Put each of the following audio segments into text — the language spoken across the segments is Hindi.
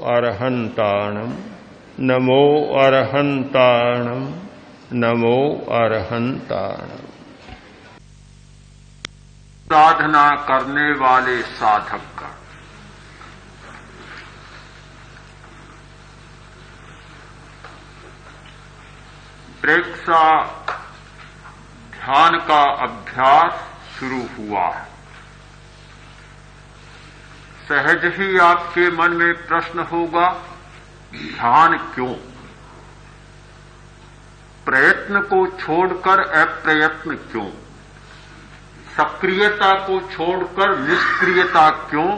अरहन्ताणम् नमो अरहन्ताणम् नमो अरहन्ताणम्। साधना करने वाले साधक का प्रेक्षा ध्यान का अभ्यास शुरू हुआ है। सहज ही आपके मन में प्रश्न होगा, ध्यान क्यों? प्रयत्न को छोड़कर अप्रयत्न क्यों? सक्रियता को छोड़कर निष्क्रियता क्यों?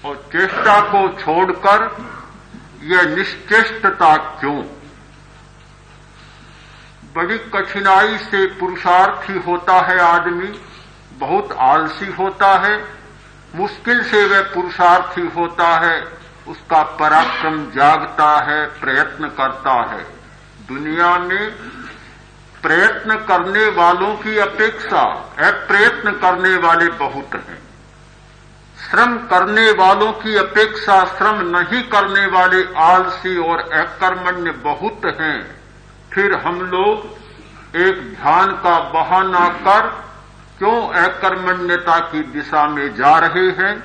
और चेष्टा को छोड़कर यह निश्चेष्टता क्यों? बड़ी कठिनाई से पुरुषार्थी होता है आदमी, बहुत आलसी होता है, मुश्किल से वह पुरुषार्थी होता है, उसका पराक्रम जागता है, प्रयत्न करता है। दुनिया में प्रयत्न करने वालों की अपेक्षा अप्रयत्न करने वाले बहुत हैं। श्रम करने वालों की अपेक्षा श्रम नहीं करने वाले आलसी और अकर्मण्य बहुत हैं। फिर हम लोग एक ध्यान का बहाना कर क्यों अकर्मण्यता की दिशा में जा रहे हैं?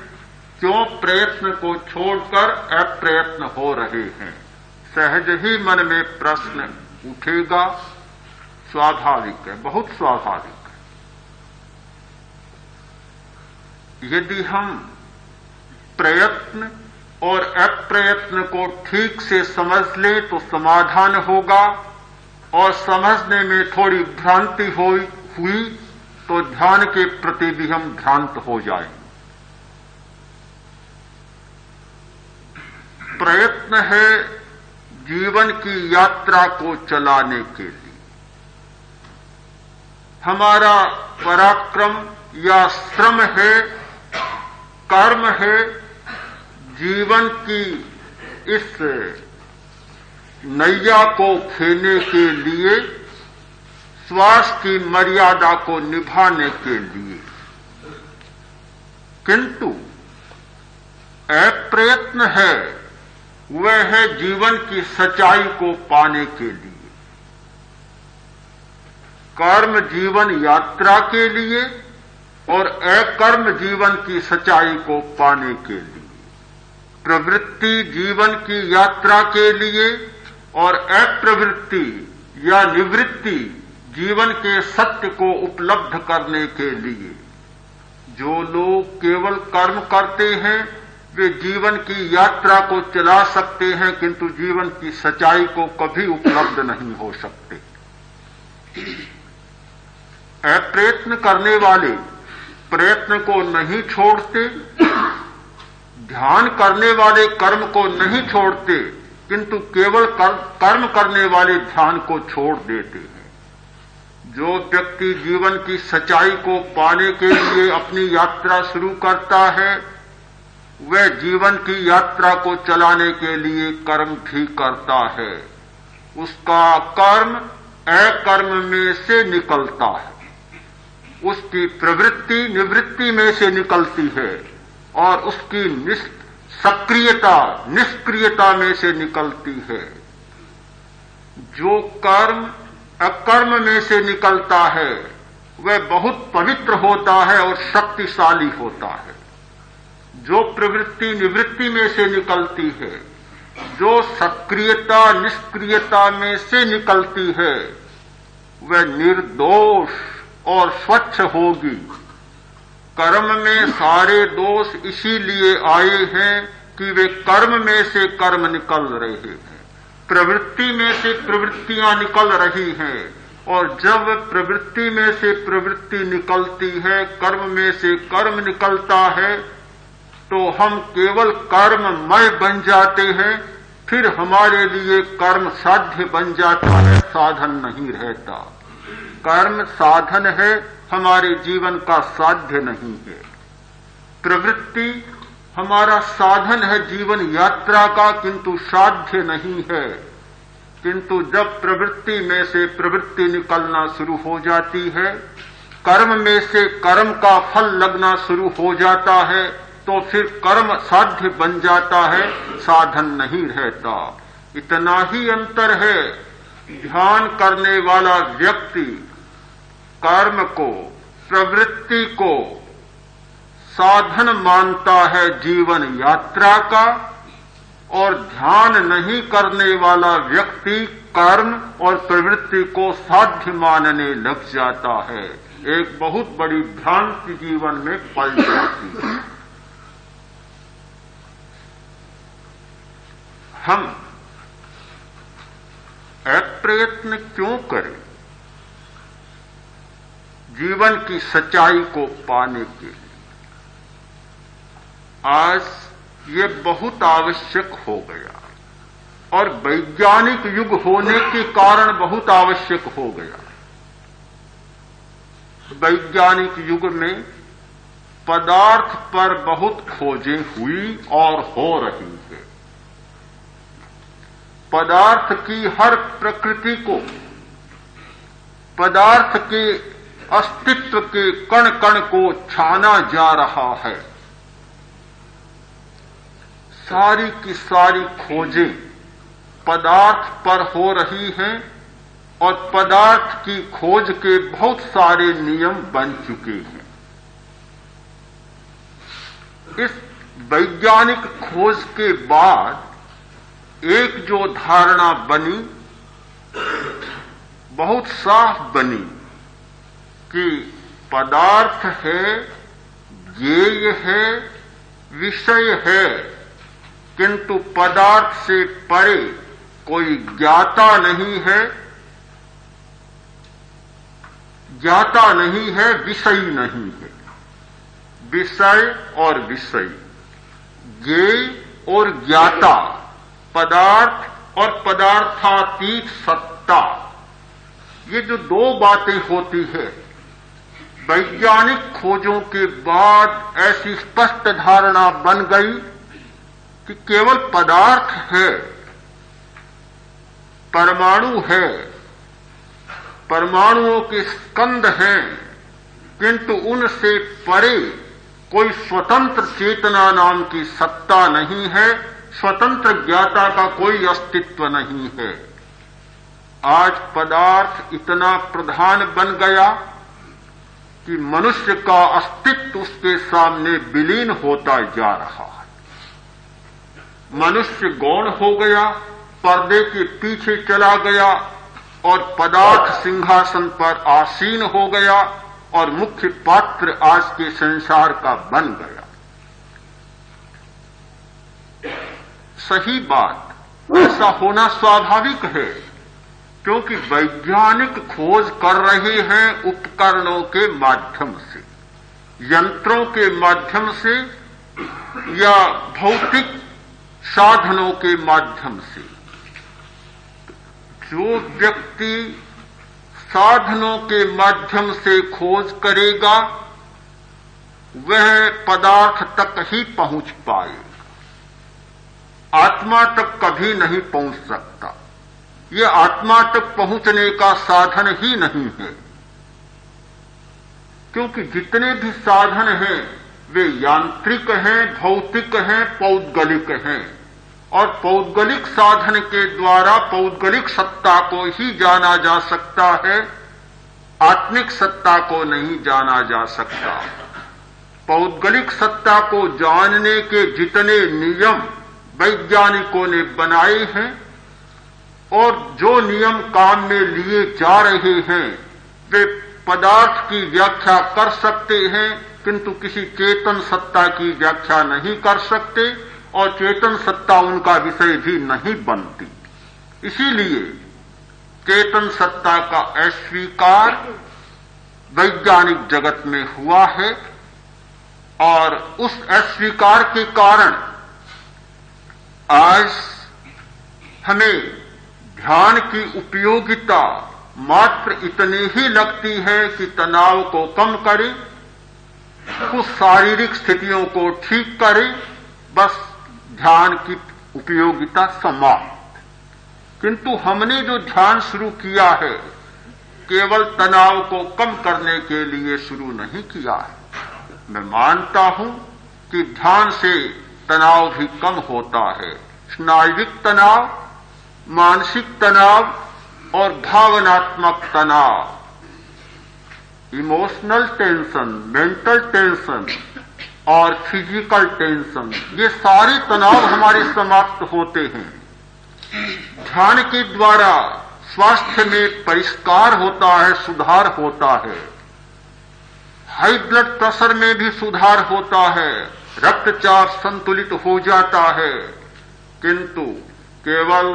क्यों प्रयत्न को छोड़कर अप्रयत्न हो रहे हैं? सहज ही मन में प्रश्न उठेगा। स्वाभाविक है, बहुत स्वाभाविक है। यदि हम प्रयत्न और अप्रयत्न को ठीक से समझ ले तो समाधान होगा, और समझने में थोड़ी भ्रांति हुई तो ध्यान के प्रति भी हम भ्रांत हो जाएंगे। प्रयत्न है जीवन की यात्रा को चलाने के लिए। हमारा पराक्रम या श्रम है, कर्म है, जीवन की इस नैया को खेने के लिए, श्वास की मर्यादा को निभाने के लिए। किंतु अप्रयत्न है, वह है जीवन की सच्चाई को पाने के लिए। कर्म जीवन यात्रा के लिए और अकर्म जीवन की सच्चाई को पाने के लिए। प्रवृत्ति जीवन की यात्रा के लिए और अप्रवृत्ति या निवृत्ति जीवन के सत्य को उपलब्ध करने के लिए। जो लोग केवल कर्म करते हैं वे जीवन की यात्रा को चला सकते हैं, किंतु जीवन की सच्चाई को कभी उपलब्ध नहीं हो सकते। अप्रयत्न करने वाले प्रयत्न को नहीं छोड़ते, ध्यान करने वाले कर्म को नहीं छोड़ते, किंतु केवल कर्म करने वाले ध्यान को छोड़ देते हैं। जो व्यक्ति जीवन की सच्चाई को पाने के लिए अपनी यात्रा शुरू करता है, वह जीवन की यात्रा को चलाने के लिए कर्म भी करता है। उसका कर्म अकर्म में से निकलता है, उसकी प्रवृत्ति निवृत्ति में से निकलती है, और उसकी सक्रियता निष्क्रियता में से निकलती है। जो कर्म अकर्म में से निकलता है वह बहुत पवित्र होता है और शक्तिशाली होता है। जो प्रवृत्ति निवृत्ति में से निकलती है, जो सक्रियता निष्क्रियता में से निकलती है, वह निर्दोष और स्वच्छ होगी। कर्म में सारे दोष इसीलिए आए हैं कि वे कर्म में से कर्म निकल रहे हैं, प्रवृत्ति में से प्रवृत्तियां निकल रही हैं, और जब प्रवृत्ति में से प्रवृत्ति निकलती है, कर्म में से कर्म निकलता है, तो हम केवल कर्ममय बन जाते हैं। फिर हमारे लिए कर्म साध्य बन जाता है, साधन नहीं रहता। कर्म साधन है, हमारे जीवन का साध्य नहीं है। प्रवृत्ति हमारा साधन है जीवन यात्रा का, किंतु साध्य नहीं है। किंतु जब प्रवृत्ति में से प्रवृत्ति निकलना शुरू हो जाती है, कर्म में से कर्म का फल लगना शुरू हो जाता है, तो फिर कर्म साध्य बन जाता है, साधन नहीं रहता। इतना ही अंतर है। ध्यान करने वाला व्यक्ति कर्म को, प्रवृत्ति को साधन मानता है जीवन यात्रा का, और ध्यान नहीं करने वाला व्यक्ति कर्म और प्रवृत्ति को साध्य मानने लग जाता है। एक बहुत बड़ी भ्रांति जीवन में पल जाती है। हम एक प्रयत्न क्यों करें जीवन की सच्चाई को पाने के लिए? आज ये बहुत आवश्यक हो गया, और वैज्ञानिक युग होने के कारण बहुत आवश्यक हो गया। वैज्ञानिक युग में पदार्थ पर बहुत खोजें हुई और हो रही है। पदार्थ की हर प्रकृति को, पदार्थ के अस्तित्व के कण कण को छाना जा रहा है। सारी की सारी खोजें पदार्थ पर हो रही हैं, और पदार्थ की खोज के बहुत सारे नियम बन चुके हैं। इस वैज्ञानिक खोज के बाद एक जो धारणा बनी, बहुत साफ बनी कि पदार्थ है, ज्ञेय है, विषय है, किंतु पदार्थ से परे कोई ज्ञाता नहीं है, ज्ञाता नहीं है, विषय नहीं है। विषय और विषय, ज्ञेय और ज्ञाता, पदार्थ और पदार्थातीत सत्ता, ये जो दो बातें होती है, वैज्ञानिक खोजों के बाद ऐसी स्पष्ट धारणा बन गई कि केवल पदार्थ है, परमाणु है, परमाणुओं के स्कंद हैं, किंतु उनसे परे कोई स्वतंत्र चेतना नाम की सत्ता नहीं है, स्वतंत्र ज्ञाता का कोई अस्तित्व नहीं है। आज पदार्थ इतना प्रधान बन गया कि मनुष्य का अस्तित्व उसके सामने विलीन होता जा रहा है। मनुष्य गौण हो गया, पर्दे के पीछे चला गया, और पदार्थ सिंहासन पर आसीन हो गया, और मुख्य पात्र आज के संसार का बन गया। सही बात, ऐसा होना स्वाभाविक है, क्योंकि वैज्ञानिक खोज कर रहे हैं उपकरणों के माध्यम से, यंत्रों के माध्यम से, या भौतिक साधनों के माध्यम से। जो व्यक्ति साधनों के माध्यम से खोज करेगा, वह पदार्थ तक ही पहुंच पाएगा, आत्मा तक कभी नहीं पहुंच सकता। ये आत्मा तक पहुंचने का साधन ही नहीं है, क्योंकि जितने भी साधन हैं वे यांत्रिक हैं, भौतिक हैं, पौद्गलिक हैं, और पौद्गलिक साधन के द्वारा पौद्गलिक सत्ता को ही जाना जा सकता है, आत्मिक सत्ता को नहीं जाना जा सकता। पौद्गलिक सत्ता को जानने के जितने नियम वैज्ञानिकों ने बनाए हैं, और जो नियम काम में लिए जा रहे हैं, वे पदार्थ की व्याख्या कर सकते हैं, किंतु किसी चेतन सत्ता की व्याख्या नहीं कर सकते, और चेतन सत्ता उनका विषय भी नहीं बनती। इसीलिए चेतन सत्ता का अस्वीकार वैज्ञानिक जगत में हुआ है, और उस अस्वीकार के कारण आज हमें ध्यान की उपयोगिता मात्र इतनी ही लगती है कि तनाव को कम करे, कुछ शारीरिक स्थितियों को ठीक करे, बस ध्यान की उपयोगिता समाप्त। किंतु हमने जो ध्यान शुरू किया है, केवल तनाव को कम करने के लिए शुरू नहीं किया है। मैं मानता हूं कि ध्यान से तनाव भी कम होता है। स्नायुविक तनाव, मानसिक तनाव और भावनात्मक तनाव, इमोशनल टेंशन, मेंटल टेंशन और फिजिकल टेंशन, ये सारे तनाव हमारे समाप्त होते हैं। ध्यान के द्वारा स्वास्थ्य में परिष्कार होता है, सुधार होता है। हाई ब्लड प्रेशर में भी सुधार होता है, रक्तचाप संतुलित हो जाता है। किंतु केवल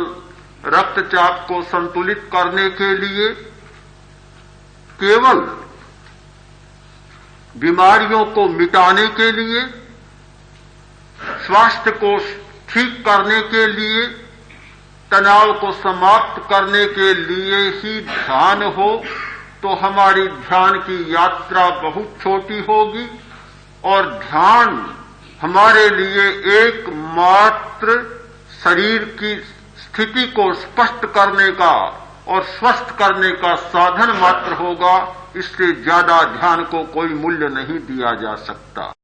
रक्तचाप को संतुलित करने के लिए, केवल बीमारियों को मिटाने के लिए, स्वास्थ्य को ठीक करने के लिए, तनाव को समाप्त करने के लिए ही ध्यान हो तो हमारी ध्यान की यात्रा बहुत छोटी होगी और ध्यान हमारे लिए एकमात्र शरीर की स्थिति को स्पष्ट करने का और स्वस्थ करने का साधन मात्र होगा। इससे ज्यादा ध्यान को कोई मूल्य नहीं दिया जा सकता।